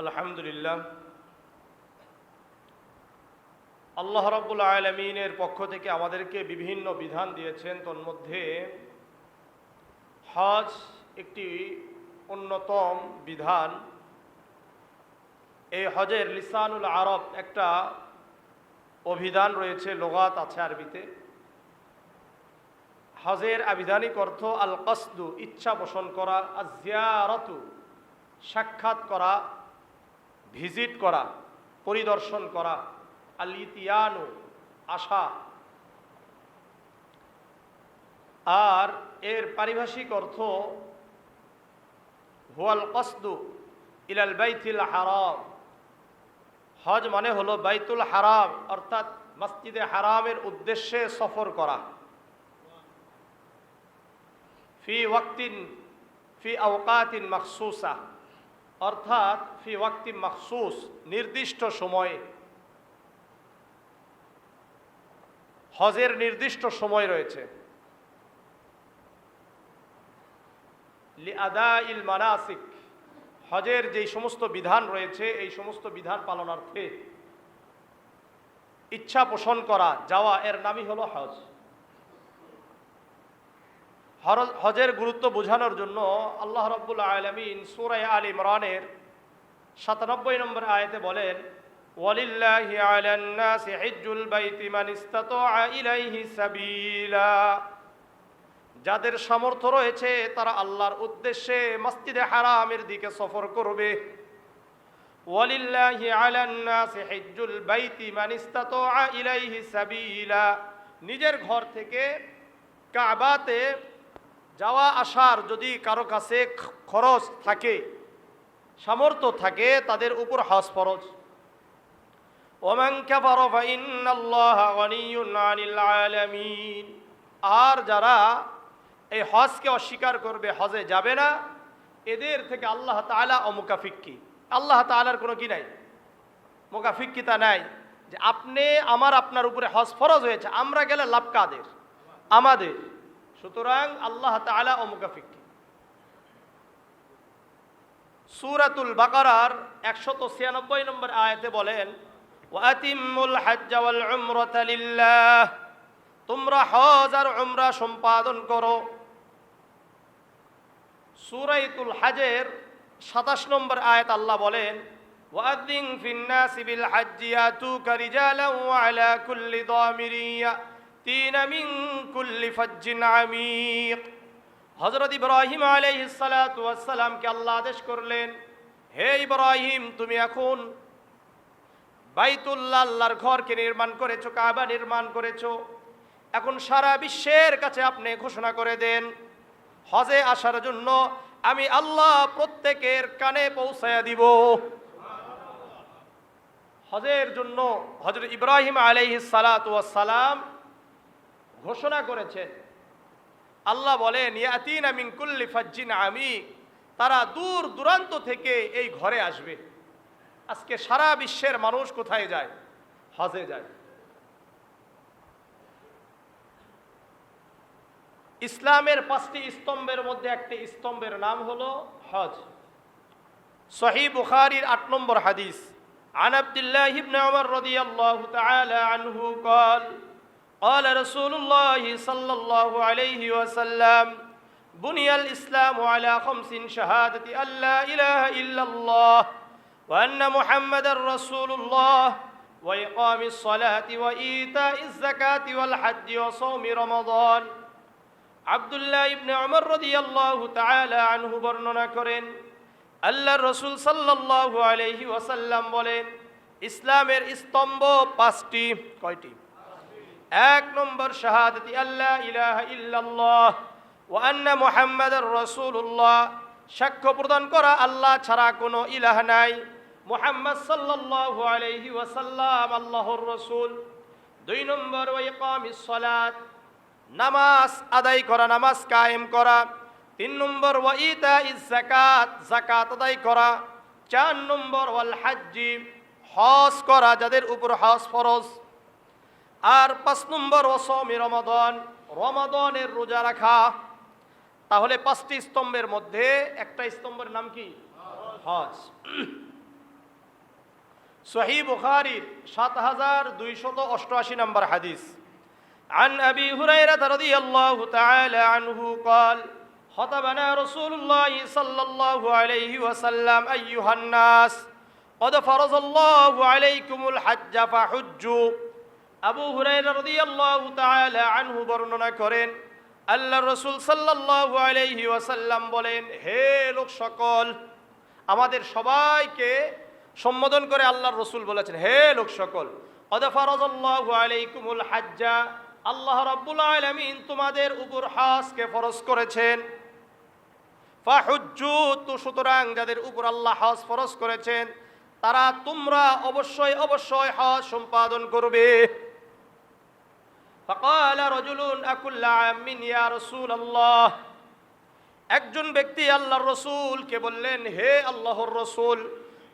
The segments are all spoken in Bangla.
আলহামদুলিল্লাহ, আল্লাহ রাব্বুল আলামিনের পক্ষ থেকে আমাদেরকে বিভিন্ন বিধান দিয়েছেন। তন্মধ্যে হজ একটি অন্যতম বিধান। এই হজের লিসানুল আরব একটা অভিধান রয়েছে, লুগাত আছে আরবিতে। হজের আবিধানিক অর্থ আল কসদু, ইচ্ছা পোষণ করা, আজ-জিয়ারাতু, সাক্ষাৎ করা, ভিজিট করা, পরিদর্শন করা, আল-ইতিয়ানু, আসা। আর এর পারিভাষিক অর্থ হুয়াল কসদু ইলাল বাইতুল হারাম। হজ মানে হলো বাইতুল হারাম অর্থাৎ মসজিদে হারামের উদ্দেশ্যে সফর করা। ফি ওয়াক্তিন ফি আওকাতিন মাখসুসা, অর্থাৎ ফি ওয়াক্তিন মাখসুস, নির্দিষ্ট সময়ে। হজের নির্দিষ্ট সময় রয়েছে। লিআদাইল মানাসিক, হজের যেই সমস্ত বিধান রয়েছে এই সমস্ত বিধান পালনার্থে ইচ্ছা পোষণ করা, যাওয়া, এর নামই হলো হজ। হজের গুরুত্ব বোঝানোর জন্য আল্লাহ রাব্বুল আলামিন সূরা আল ইমরানের ৯৭ নম্বর আয়াতে বলেন, ওয়ালিল্লাহি আলান নাসি হিজ্জুল বাইতি মান ইসতাতাআ ইলাইহি সাবিলা। যাদের সামর্থ্য রয়েছে তারা আল্লাহর উদ্দেশ্যে মসজিদে হারামের দিকে সফর করবে। ওয়ালিল্লাহি আলান নাসি হিজ্জুল বাইতি মান ইসতাতাআ ইলাইহি সাবিলা। নিজের ঘর থেকে কাবাতে যাওয়া আসার যদি কারো কাছে খরচ থাকে, সামর্থ্য থাকে, তাদের উপর হজ ফরজ। ওমান কাফারা ফাইন্নাল্লাহা গনিয়্যুন আনিল আলামিন। আর যারা এই হজকে অস্বীকার করবে, হজে যাবে না, এদের থেকে আল্লাহ তাআলা অমুকাফিক্কি। আল্লাহ তাআলার কোনো কি নাই, মুকাফিক্কিতা নাই যে আপনি আপনার উপরে হজ ফরজ হয়েছে, আমরা গেলে লাভ কাদের? আমাদের। সুতরাং আল্লাহ তাআলা অমুকাফিক্কি। সূরাতুল বাকারার ১৯৬ নম্বর আয়াতে বলেন, ওয়াতিমুল হজ্জ ওয়াল উমরাতা লিল্লাহ। তোমরা হজ আর উমরা সম্পাদন করো। সূরাতুল হজের ২৭ নম্বর আয়াত আল্লাহ বলেন, ওয়াযিন ফিন নাসি বিল হজ্জি ইয়াতুকা রিজালান ওয়া আলা কুল্লি দামিরিন ইয়াতিনা মিন কুল্লি ফাজ্জিন আমিক। হযরত ইব্রাহিম আলাইহিস সালাতু ওয়াস সালামকে আল্লাহ আদেশ করলেন, হে ইব্রাহিম, তুমি এখন বাইতুল্লাহ, আল্লাহর ঘরকে নির্মাণ করেছো, কাবা নির্মাণ করেছো। এখন সারা বিশ্বের কাছে আপনি ঘোষণা করে দেন, হজে আসার জন্য আমি আল্লাহ প্রত্যেকের কানে পৌঁছায়া দিব। হজের জন্য হযরত ইব্রাহিম আলাইহিস সালাতু ওয়াস সালাম ঘোষণা করেছেন। আল্লাহ বলেন, ইয়াতিনা মিন কুল্লি ফাজ্জিন আমিক। তারা দূর দূরান্ত থেকে এই ঘরে আসবে। আজকে সারা বিশ্বের মানুষ কোথায় যায়? হজে যায়। ইসলামের ৫টি স্তম্ভের মধ্যে একটি স্তম্ভের নাম হলো হজ। সহিহ বুখারীর ৮ নম্বর হাদিস, আন আব্দুল্লাহ ইবনে উমর রাদিয়াল্লাহু তাআলা আনহু قال قال رسول الله صلى الله عليه وسلم بني الإسلام على 5 شهادة أن لا إله إلا الله وأن محمد رسول الله وإقام الصلاة وإيتاء الزكاة والحج وصوم رمضان। আব্দুল্লাহ ইবনে উমর রাদিয়াল্লাহু তাআলা আনহু বর্ণনা করেন, আল্লাহর রাসূল সাল্লাল্লাহু আলাইহি ওয়াসাল্লাম বলেন, ইসলামের স্তম্ভ ৫টি। কয়টি? ১ নম্বর, শাহাদাতি আল্লা ইলাহা ইল্লাল্লাহ ওয়া আন্না মুহাম্মাদার রাসূলুল্লাহ, সাক্ষ্য প্রদান করা আল্লাহ ছাড়া কোনো ইলাহ নাই, মুহাম্মদ সাল্লাল্লাহু আলাইহি ওয়াসাল্লাম আল্লাহর রাসূল। ২ নম্বর, ওয়া ইকামিস সালাত, নামাজ আদায় করা, নামাজ কায়েম করা। ৩ নম্বর, ওয়া ইতাইজ যাকাত, যাকাত আদায় করা। ৪ নম্বর, ওয়াল হাজ্জি, হজ করা, যাদের উপর হজ ফরজ। আর ৫ নম্বর, ওয়া সাওমি রমাদান, রমাদানের রোজা রাখা। তাহলে ৫টি স্তম্ভের মধ্যে একটা স্তম্ভের নাম কি? হজ। সহিহ বুখারীর 7288 নম্বর হাদিস। عن أبي هريرة رضي الله تعالى عنه قال خطبنا رسول الله صلى الله عليه وسلم أيها الناس قد فرض الله عليكم الحج فحجوا। আবু হুরায়রা রাদিয়াল্লাহু তাআলা আনহু বর্ণনা করেন, আল্লাহর রাসূল সাল্লাল্লাহু আলাইহি ওয়াসাল্লাম বলেন, হে লোক সকল, আমাদের সবাইকে সম্বোধন করে আল্লাহর রাসূল বলেছেন, হে লোক সকল, কদ ফারাযাল্লাহু আলাইকুমুল হাজ্জা, আল্লাহ রাব্বুল আলামিন তোমাদের উপর হজকে ফরজ করেছেন। ফাহুজ্জু, তো সুতরাং যাদের উপর আল্লাহ হজ ফরজ করেছেন তারা তোমরা অবশ্যই অবশ্যই হজ সম্পাদন করবে। ফাকালা রাজুলুন আকুল্লা আমিন ইয়া রাসূলুল্লাহ, একজন ব্যক্তি আল্লাহর রাসূলকে বললেন, হে আল্লাহর রাসূল,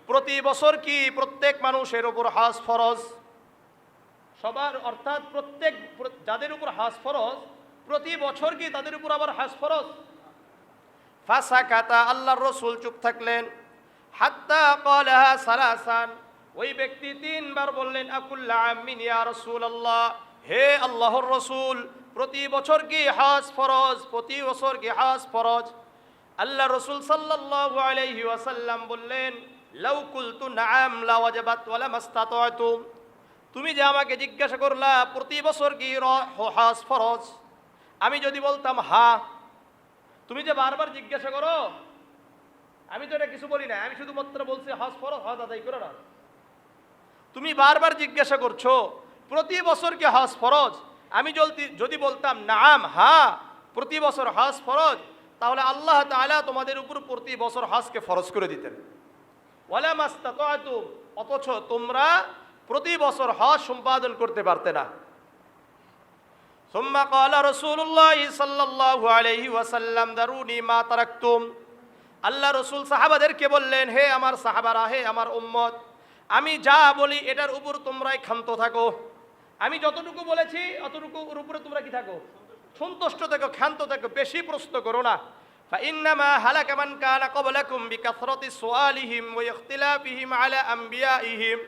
প্রতি বছর কি প্রত্যেক মানুষের উপর হজ ফরজ? সবার, অর্থাৎ প্রত্যেক যাদের উপর হজ ফরজ প্রতি বছর কি তাদের উপর আবার হজ ফরজ? ফাসাকাতা, আল্লাহর রাসূল চুপ থাকলেন। হাত্তা ক্বালাহা সালাসান, ওই ব্যক্তি তিনবার বললেন, আকুল্লা আমিন ইয়া রাসূলুল্লাহ, হে আল্লাহর রাসূল, প্রতি বছর কি হজ ফরজ? প্রতি বছর কি হজ ফরজ? আল্লাহ রাসূল সাল্লাল্লাহু আলাইহি ওয়াসাল্লাম বললেন, লাউ কুলতু নাআম লা ওয়াজাবাত ওয়া লা মাসতাতা'তুম, তুমি যে আমাকে জিজ্ঞাসা করলা প্রতি বছর কি হজ ফরজ, আমি যদি বলতাম হ্যাঁ, তুমি যে বারবার জিজ্ঞাসা করো, আমি তো এটা কিছু বলি না, আমি শুধুমাত্র বলছি হজ ফরজ, হজ আদায় করো না। তুমি বারবার জিজ্ঞাসা করছো প্রতি বছর কি হজ ফরজ, আমি যদি বলতাম নাম, হ্যাঁ প্রতি বছর হজ ফরজ, তাহলে আল্লাহ তাআলা তোমাদের উপর প্রতি বছর হজকে ফরজ করে দিতেন। ওয়ালা মাসতাতা'তুম, অথচ তোমরা প্রতি বছর হজ সম্পাদন করতে পারতে না। সুম্মা ক্বালা রাসূলুল্লাহ সাল্লাল্লাহু আলাইহি ওয়াসাল্লাম দারুনি মা তারাকতুম, আল্লাহ রাসূল সাহাবাদেরকে বললেন, হে আমার সাহাবারা, হে আমার উম্মত, আমি যা বলি এটার উপর তোমরাই ক্ষান্ত থাকো। আমি যতটুকু বলেছি অতটুকুর উপরে তোমরা কি থাকো? সন্তুষ্ট থাকো, ক্ষান্ত থাকো, বেশি প্রশ্ন করো না। ফাইন্নামা হালাকা মান কানা ক্বাবলাকুম বিকাসরাতি সুআলিহিম ওয়া ইখতিলাফিহিম আলা আমবিয়াইহিম,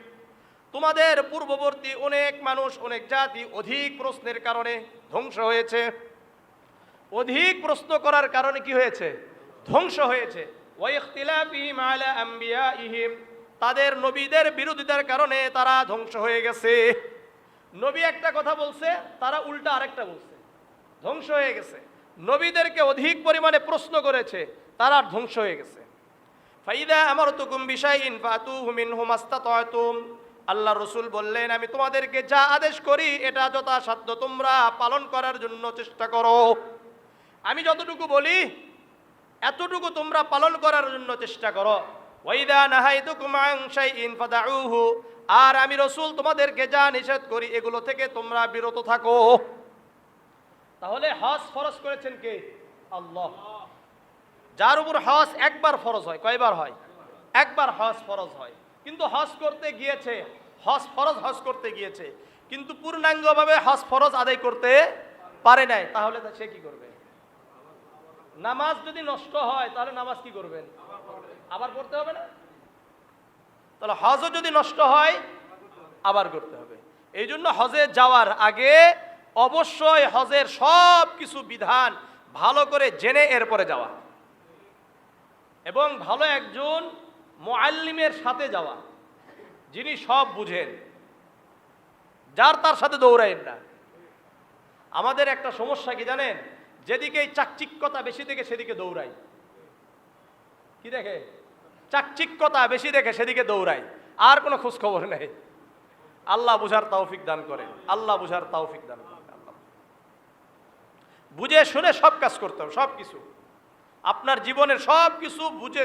তোমাদের পূর্ববর্তী অনেক মানুষ, অনেক জাতি অধিক প্রশ্নের কারণে ধ্বংস হয়েছে। অধিক প্রশ্ন করার কারণে কি হয়েছে? ধ্বংস হয়েছে। ওয়া ইখতিলাফিহিম আলা আমবিয়াইহিম, তাদের নবীদের বিরোধিতার কারণে তারা ধ্বংস হয়ে গেছে। নবী একটা কথা বলছে, তারা উল্টা আরেকটা বলছে, ধ্বংস হয়ে গেছে। নবীদেরকে অধিক পরিমাণে প্রশ্ন করেছে, তারা ধ্বংস হয়ে গেছে। ফাইদা আমারতুকুম বিশাইইন ফাতুহু মিনহু মাসতাতা'তুম, আল্লাহ রাসূল বললেন, আমি তোমাদেরকে যা আদেশ করি এটা যথাসাধ্য তোমরা পালন করার জন্য চেষ্টা করো। আমি যতটুকু বলি এতটুকু তোমরা পালন করার জন্য চেষ্টা করো। ওয়াইদা নাহাইতুকুম আন শাইইন ফাদাউহু, আর আমি রাসূল তোমাদেরকে যা নিষেধ করি এগুলো থেকে তোমরা বিরত থাকো। তাহলে হজ ফরজ করেছেন কে? আল্লাহ। যার উপর হজ একবার ফরজ হয়, কয়বার হয়? একবার হজ ফরজ হয়। কিন্তু হজ করতে গিয়েছে, হজ ফরজ হজ করতে গিয়েছে, কিন্তু পূর্ণাঙ্গভাবে হজ ফরজ আদায় করতে পারে নাই, তাহলে সে কি করবে? নামাজ যদি নষ্ট হয় তাহলে নামাজ কি করবেন? আবার পড়তে হবে না? তাহলে হজও যদি নষ্ট হয় আবার করতে হবে। এই জন্য হজে যাওয়ার আগে অবশ্যই হজের সব কিছু বিধান ভালো করে জেনে এরপরে যাওয়া, এবং ভালো একজন মুআল্লিমের সাথে যাওয়া, যিনি সব বুঝেন, যার তার সাথে দৌড়াইন না। আমাদের একটা সমস্যা কি জানেন? যেদিকে চাকচিক্যতা বেশি দেখে সেদিকে দৌড়াই। কি দেখে? চাকচিক্যতা বেশি দেখে সেদিকে দৌড়াই, আর কোনো খোঁজ খবর নেই। আল্লাহ বুঝার তৌফিক দান করেন, আল্লাহ বুঝার তৌফিক দান করেন। আল্লাহ বুঝে শুনে সব কাজ করতে হবে, সব কিছু আপনার জীবনের সব কিছু বুঝে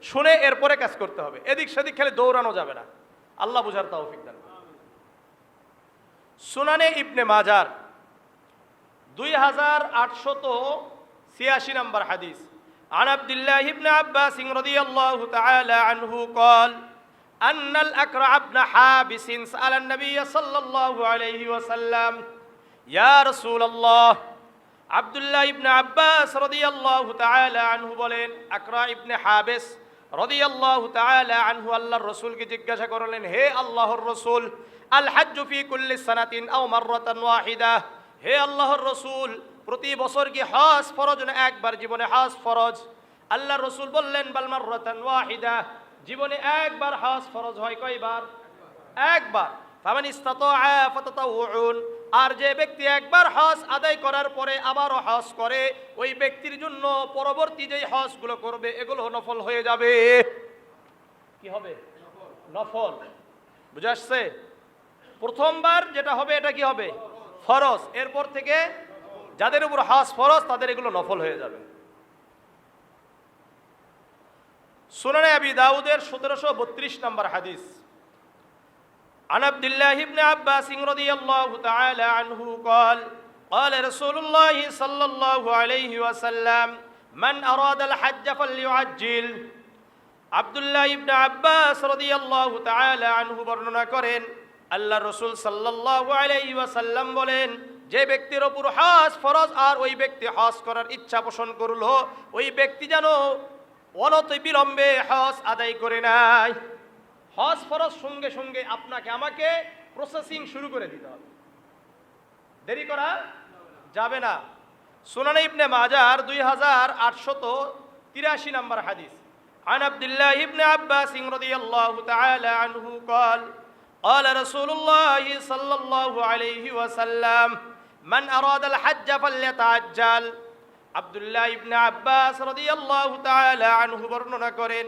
শুনে এরপরে কাজ করতে হবে। এদিক সেদিক খেলে দৌড়ানো যাবে না। আল্লাহ বুঝার তৌফিক দান করেন। সুনানে ইবনে মাজার 2886 নম্বর হাদিস। عن عبد الله بن عباس رضي الله تعالى عنه قال أن الأكرع بن حابس سأل النبي صلى الله عليه وسلم يا رسول الله আব্দুল্লাহ ইবনে আব্বাস রাদিয়াল্লাহু তাআলা আনহু বলেন, আকরা ইবনে হাবিস রাদিয়াল্লাহু তাআলা আনহু আল্লাহর রাসূলকে জিজ্ঞাসা করলেন, হে আল্লাহর রাসূল, আল হাজ্জু ফি কুল্লি সানাতিন আও মাররাতান ওয়াহিদা, হে আল্লাহর রাসূল, প্রতি বছর কি হজ ফরজ না একবার জীবনে হজ ফরজ? আল্লাহর রাসূল বললেন, বাল মাররাতান ওয়াহিদা, জীবনে একবার হজ ফরজ হয়। কয়বার? একবার। ফামান ইসতাতাআ ফাতাতাউউন, আর যে ব্যক্তি একবার হজ আদায় করার পরে আবারও হজ করে, ওই ব্যক্তির জন্য পরবর্তী যেই হজগুলো করবে এগুলো নফল হয়ে যাবে। কি হবে? নফল। বুঝে আসছে? প্রথমবার যেটা হবে এটা কি হবে? ফরজ। এরপর থেকে যাদের উপর হজ ফরজ তাদের এগুলো নফল হয়ে যাবে। সুনানে আবি দাউদের 1732 নম্বর হাদিস। عن عبد الله بن عباس رضي الله تعالى عنه قال قال رسول الله صلى الله عليه وسلم من أراد الحج فليعجل। আব্দুল্লাহ ইবনে আব্বাস রাদিয়াল্লাহু তাআলা আনহু বর্ণনা করেন, আল্লাহ রাসূল সাল্লাল্লাহু আলাইহি ওয়াসাল্লাম বলেন, যে ব্যক্তির উপর হজ ফরজ আর ওই ব্যক্তি হজ করার ইচ্ছা পোষণ করলো, ওই ব্যক্তি যেন অনতিবিলম্বে হজ আদায় করে নেয়। হজ ফরজ সঙ্গে সঙ্গে আপনাকে আমাকে প্রসেসিং শুরু করে দিতে হবে, দেরি করা যাবে না। সুনানে ইবনে মাজার 2883 নম্বর হাদিস। عن عبد الله بن عباس رضي الله تعالى عنه قال قال رسول الله صلى الله عليه وسلم من أراد الحج فليتعجل। আব্দুল্লাহ ইবনে আব্বাস রাদিয়াল্লাহু তাআলা আনহু বর্ণনা করেন,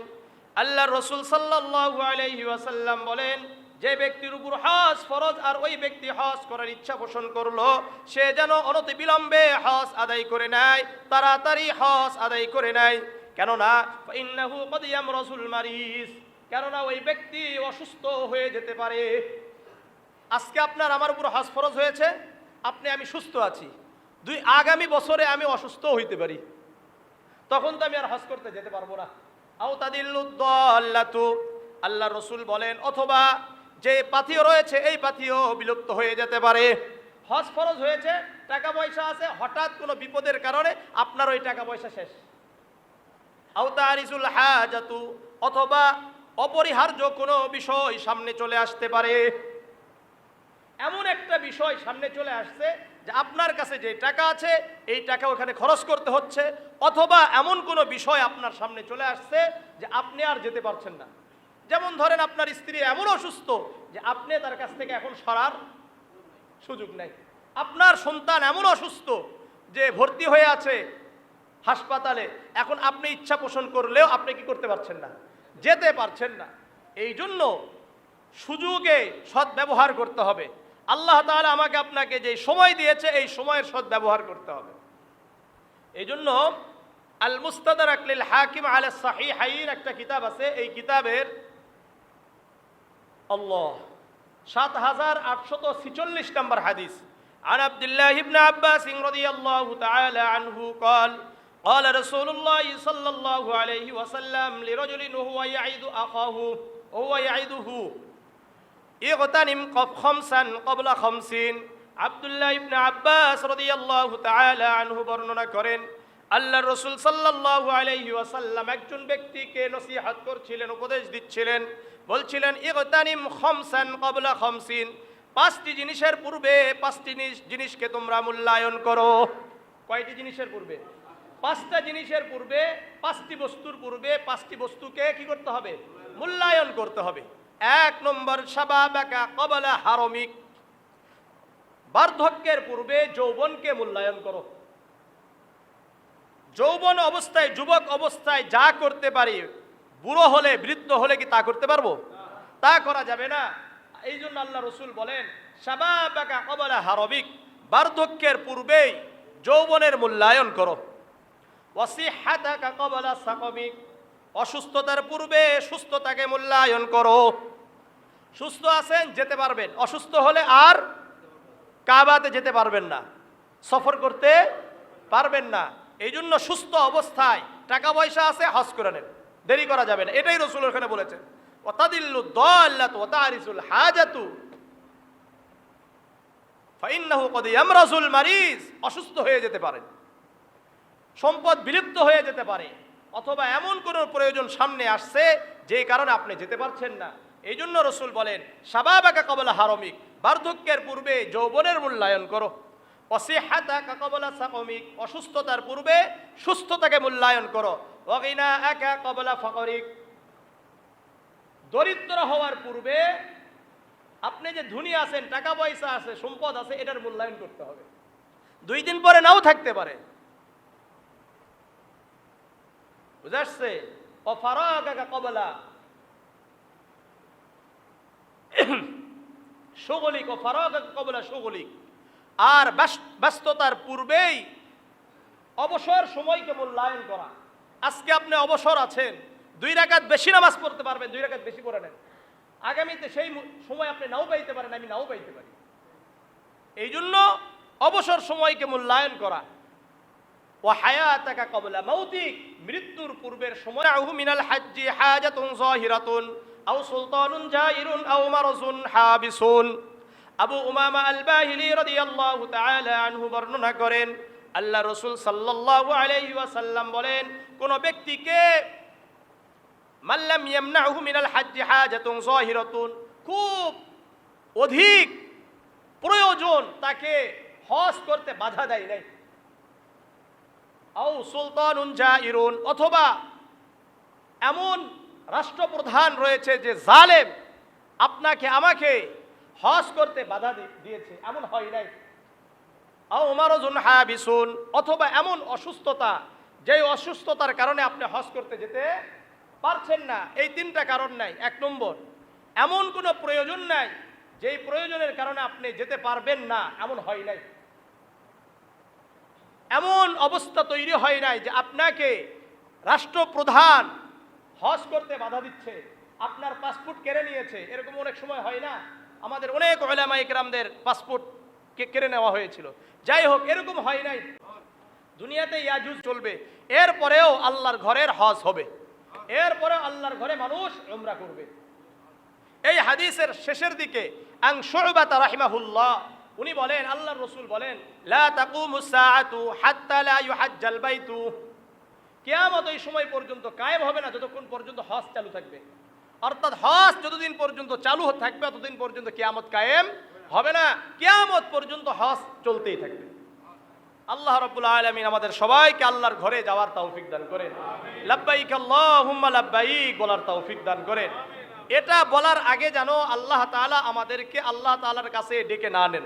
আল্লাহর রাসূল সাল্লাল্লাহু আলাইহি ওয়াসাল্লাম বলেন, যে ব্যক্তির উপর হজ ফরজ আর ওই ব্যক্তি হজ করার ইচ্ছা পোষণ করলো, সে যেন অনতিবিলম্বে হজ আদায় করে নেয়, তাড়াতাড়ি হজ আদায় করে নেয়। কেননা ফাইন্নাহু ক্বাদ ইয়ামরাসুল মারিজ, কেননা ওই ব্যক্তি অসুস্থ হয়ে যেতে পারে। আজকে আপনার আমার উপর হজ ফরজ হয়েছে, আমি সুস্থ আছি, আগামী বছরে আমি অসুস্থ হইতে পারি, তখন তো আমি আর হজ করতে যেতে পারবো না। আও তাদিল্লুদ্দাল্লাতু, আল্লাহ রসুল বলেন, অথবা যে পাথিও রয়েছে এই পাথিও বিলুপ্ত হয়ে যেতে পারে। হজ ফরজ হয়েছে, টাকা পয়সা আছে, হঠাৎ কোনো বিপদের কারণে আপনার ওই টাকা পয়সা শেষ। আও তারিজুল হাজাতু, অথবা অপরিহার্য কোনো বিষয় সামনে চলে আসতে পারে। এমন একটা বিষয় সামনে চলে আসছে যে আপনার কাছে যে টাকা আছে এই টাকা ওখানে খরচ করতে হচ্ছে, অথবা এমন কোনো বিষয় আপনার সামনে চলে আসছে যে আপনি আর যেতে পারছেন না। যেমন ধরেন আপনার স্ত্রী এমন অসুস্থ যে আপনি তার কাছ থেকে এখন সরার সুযোগ নাই। আপনার সন্তান এমন অসুস্থ যে ভর্তি হয়ে আছে হাসপাতালে, এখন আপনি ইচ্ছা পোষণ করলেও আপনি কি করতে পারছেন না, যেতে পারছেন না। এই জন্য সুযোগে সদ্ব্যবহার করতে হবে। আল্লাহ তাআলা আমাকে আপনাকে যে সময় দিয়েছে এই সময়ের সদ্ব্যবহার করতে হবে। এই জন্য আল মুস্তাদরাক লিল হাকিম আলা সাহিহাইন একটা কিতাব আছে, এই কিতাবের 7846 নম্বর হাদিস। عن عبد الله بن عباس رضي الله تعالى عنه قال قال رسول الله صلى الله عليه وسلم لرجل وهو يعيد أخاه وهو يعيده اغتنم خمسا قبل خمسين। আব্দুল্লাহ ইবনে আব্বাস রাদিয়াল্লাহু তাআলা আনহু বর্ণনা করেন, আল্লাহর রাসূল সাল্লাল্লাহু আলাইহি ওয়াসাল্লাম একজন ব্যক্তিকে নসিহত করছিলেন, উপদেশ দিচ্ছিলেন, বলছিলেন, ইগতানিম খামসান ক্বাবলা খামসিন, পাঁচটি জিনিসের পূর্বে পাঁচটি জিনিসকে তোমরা মূল্যায়ন করো। কয়টি জিনিসের পূর্বে? পাঁচটা জিনিসের পূর্বে, পাঁচটি বস্তুর পূর্বে পাঁচটি বস্তুকে কি করতে হবে? মূল্যায়ন করতে হবে। এক নম্বর, শাবাবাকা ক্বাবলা হারমিক, বার্ধক্যের পূর্বে যৌবনকে মূল্যায়ন করো। যৌবন অবস্থায়, যুবক অবস্থায় যা করতে পারি, বুড়ো হলে বৃদ্ধ হলে কি তা করতে পারবো? তা করা যাবে না। এই জন্য আল্লাহ রসুল বলেন, শাবাবাকা ক্বাবলা হারমিক, বার্ধক্যের পূর্বেই যৌবনের মূল্যায়ন করো। ওয়াসিহাতাকা ক্বাবলা সাকমিক, অসুস্থতার পূর্বে সুস্থতাকে মূল্যায়ন করো। সুস্থ আছেন, যেতে পারবেন, অসুস্থ হলে আর কাবাতে যেতে পারবেন না, সফর করতে পারবেন না। এই জন্য সুস্থ অবস্থায় টাকা পয়সা আছে, হজ করে নেন, দেরি করা যাবে না। এটাই রাসূল ওখানে বলেছেন, ওয়াতাদিল্লু দাল্লাতু ওয়া তারিসুল হাজাতু ফাইন্নাহু ক্বাদ ইয়ামরাসুল মারিজ, অসুস্থ হয়ে যেতে পারেন, সম্পদ বিলুপ্ত হয়ে যেতে পারে, অথবা এমন কোনো প্রয়োজন সামনে আসছে যে কারণে আপনি যেতে পারছেন না। এই জন্য রসুল বলেন শাবাবাকা ক্বাবলা হারমিক, বার্ধক্যের পূর্বে যৌবনের মূল্যায়ন করো। ওয়াসিহাতাকা ক্বাবলা সাকমিক, অসুস্থতার পূর্বে সুস্থতাকে মূল্যায়ন করো। ওয়াগিনাআকা ক্বাবলা ফাকরিক, দরিদ্র হওয়ার পূর্বে আপনি যে ধনী আছেন, টাকা পয়সা আছে, সম্পদ আছে, এটার মূল্যায়ন করতে হবে। 2 দিন পরে নাও থাকতে পারে। বুঝা আসছে? ওয়াফারাগাকা ক্বাবলা শুগলিক, ওয়াফারাগাকা ক্বাবলা শুগলিক, আর ব্যস্ততার পূর্বেই অবসর সময়কে মূল্যায়ন করা। আজকে আপনি অবসর আছেন, 2 রাকাত বেশি নামাজ পড়তে পারবেন, 2 রাকাত বেশি পড়ে নেন। আগামীতে সেই সময় আপনি নাও পাইতে পারেন, আমি নাও পাইতে পারি। এই জন্য অবসর সময়কে মূল্যায়ন করা। ওয়া হায়াতাকা ক্বাবলা মাউতিক, মৃত্যুর পূর্বের সময়। আহু মিনাল হাজ্জি হাজাতুন যাহিরাতুন আও সুলতানুন জাইরুন আও মারজুন হাবিসুন। আবু উমামা আল বাহিলি রাদিয়াল্লাহু তাআলা আনহু বর্ণনা করেন, আল্লাহ রাসূল সাল্লাল্লাহু আলাইহি ওয়াসাল্লাম বলেন, কোন ব্যক্তিকে মাল্লাম ইয়ামনাহু মিনাল হাজ্জি হাজাতুন যাহিরাতুন, খুব অধিক প্রয়োজন তাকে হজ করতে বাধা দেয় নাই, আও সুলতানুন জাইরুন, অথবা এমন রাষ্ট্রপ্রধান রয়েছে যে জালেম, আপনাকে আমাকে হজ করতে বাধা দিয়েছে, এমন হয় নাই। আও মারজুন হাবিসুন, অথবা এমন অসুস্থতা, যেই অসুস্থতার কারণে আপনি হজ করতে যেতে পারছেন না। এই 3টা কারণ নাই। 1 নম্বর, এমন কোনো প্রয়োজন নাই যেই প্রয়োজনের কারণে আপনি যেতে পারবেন না, এমন হয় নাই। এমন অবস্থা তৈরি হয় নাই যে আপনাকে রাষ্ট্রপ্রধান হজ করতে বাধা দিচ্ছে, আপনার পাসপোর্ট কেড়ে নিয়েছে। এরকম অনেক সময় হয় না? আমাদের অনেক উলামা ইকরামদের পাসপোর্ট কেড়ে নেওয়া হয়েছিল। যাই হোক, এরকম হয় নাই। দুনিয়াতে ইয়াজুজ চলবে, এরপরেও আল্লাহর ঘরের হজ হবে, এরপরেও আল্লাহর ঘরে মানুষ উমরা করবে। এই হাদিসের শেষের দিকে আন শু'বা রাহিমাহুল্লাহ, উনি বলেন, আল্লাহর রাসূল বলেন, লা তাকুমুস সাআতু হাত্তা লা ইউহাজ্জাল বাইতু, কিয়ামত ওই সময় পর্যন্ত কায়েম হবে না যতক্ষণ পর্যন্ত হজ চালু থাকবে। অর্থাৎ হজ যতদিন পর্যন্ত চালু থাকবে ততদিন পর্যন্ত কিয়ামত কায়েম হবে না। কিয়ামত পর্যন্ত হজ চলতেই থাকবে। আল্লাহ রাব্বুল আলামিন আমাদের সবাইকে আল্লাহর ঘরে যাওয়ার তৌফিক দান করেন। লাব্বাইক আল্লাহুম্মা লাব্বাইক বলার তৌফিক দান করেন। এটা বলার আগে যেন আল্লাহ তাআলা আমাদেরকে আল্লাহ তাআলার কাছে ডেকে না নেন।